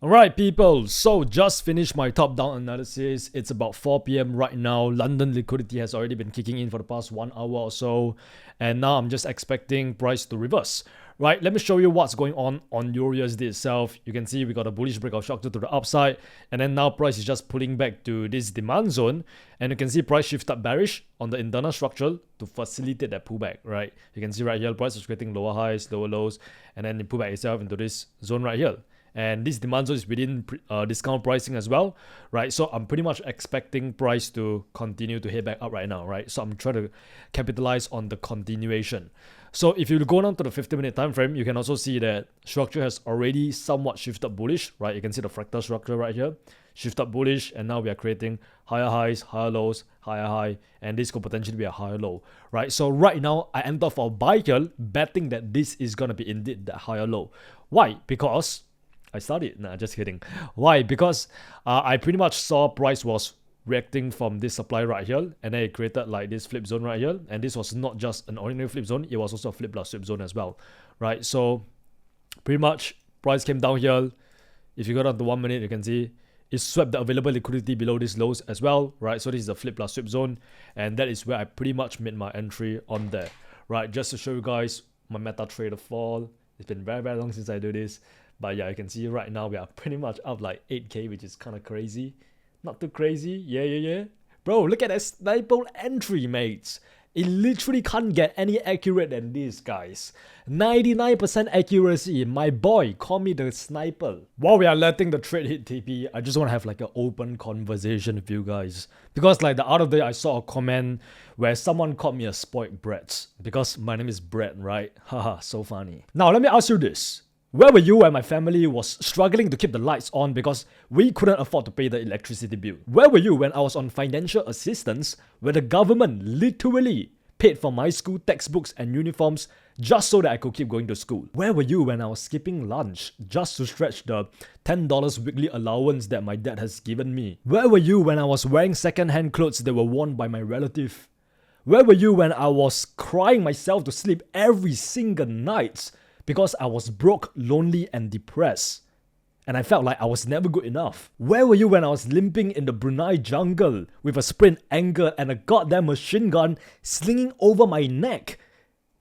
Alright people, so just finished my top-down analysis. It's about 4 p.m. right now. London liquidity has already been kicking in for the past 1 hour or so, and now I'm just expecting price to reverse. Right, let me show you what's going on EURUSD itself. You can see we got a bullish breakout structure to the upside, and then now price is just pulling back to this demand zone, and you can see price shifted bearish on the internal structure to facilitate that pullback. Right, you can see right here price is creating lower highs, lower lows, and then it pull back itself into this zone right here. And this demand zone is within discount pricing as well, right? So I'm pretty much expecting price to continue to head back up right now, right? So I'm trying to capitalize on the continuation. So if you go down to the 50-minute time frame, you can also see that structure has already somewhat shifted bullish, right? You can see the fractal structure right here, shifted bullish, and now we are creating higher highs, higher lows, higher high, and this could potentially be a higher low, right? So right now, I enter for a buy here, betting that this is gonna be indeed that higher low. Why? Because I studied. Nah, just kidding. Why? Because I pretty much saw price was reacting from this supply right here, and then it created like this flip zone right here, and this was not just an ordinary flip zone, it was also a flip plus sweep zone as well, right? So pretty much price came down here. If you go down to 1 minute, you can see it swept the available liquidity below these lows as well, right? So this is the flip plus sweep zone, and that is where I pretty much made my entry on there, right? Just to show you guys my MetaTrader fall. It's been very, very long since I do this. But yeah, you can see right now we are pretty much up like 8k, which is kind of crazy. Not too crazy. Yeah. Bro, look at that sniper entry, mates. It literally can't get any accurate than this, guys. 99% accuracy. My boy, call me the sniper. While we are letting the trade hit TP, I just want to have like an open conversation with you guys. Because like the other day, I saw a comment where someone called me a spoiled brat. Because my name is Brett, right? Haha, so funny. Now, let me ask you this. Where were you when my family was struggling to keep the lights on because we couldn't afford to pay the electricity bill? Where were you when I was on financial assistance where the government literally paid for my school textbooks and uniforms just so that I could keep going to school? Where were you when I was skipping lunch just to stretch the $10 weekly allowance that my dad has given me? Where were you when I was wearing second-hand clothes that were worn by my relative? Where were you when I was crying myself to sleep every single night because I was broke, lonely, and depressed, and I felt like I was never good enough? Where were you when I was limping in the Brunei jungle with a sprained ankle and a goddamn machine gun slinging over my neck,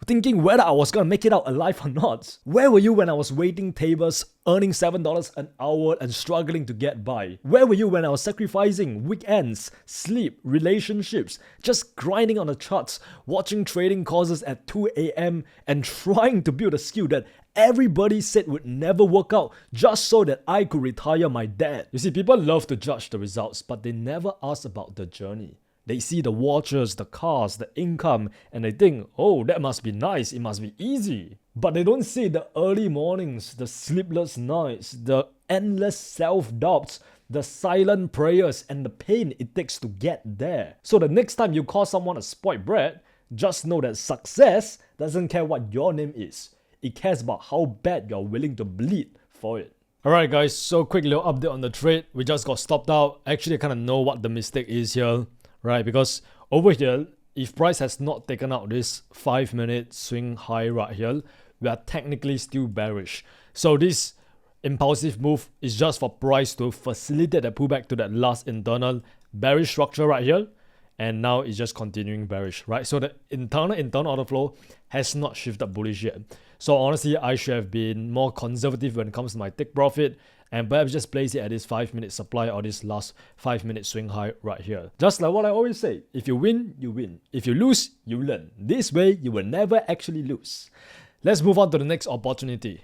thinking whether I was gonna make it out alive or not? Where were you when I was waiting tables, earning $7 an hour and struggling to get by? Where were you when I was sacrificing weekends, sleep, relationships, just grinding on the charts, watching trading courses at 2 a.m. and trying to build a skill that everybody said would never work out just so that I could retire my dad? You see, people love to judge the results, but they never ask about the journey. They see the watches, the cars, the income, and they think, oh, that must be nice, it must be easy. But they don't see the early mornings, the sleepless nights, the endless self-doubts, the silent prayers, and the pain it takes to get there. So the next time you call someone a spoiled brat, just know that success doesn't care what your name is. It cares about how bad you're willing to bleed for it. Alright guys, so quick little update on the trade. We just got stopped out. Actually, I kind of know what the mistake is here. Right, because over here, if price has not taken out this 5-minute swing high right here, we are technically still bearish. So this impulsive move is just for price to facilitate the pullback to that last internal bearish structure right here, and now it's just continuing bearish, right? So the internal order flow has not shifted bullish yet. So honestly, I should have been more conservative when it comes to my take profit, and perhaps just place it at this 5-minute supply or this last 5-minute swing high right here. Just like what I always say, if you win, you win. If you lose, you learn. This way, you will never actually lose. Let's move on to the next opportunity.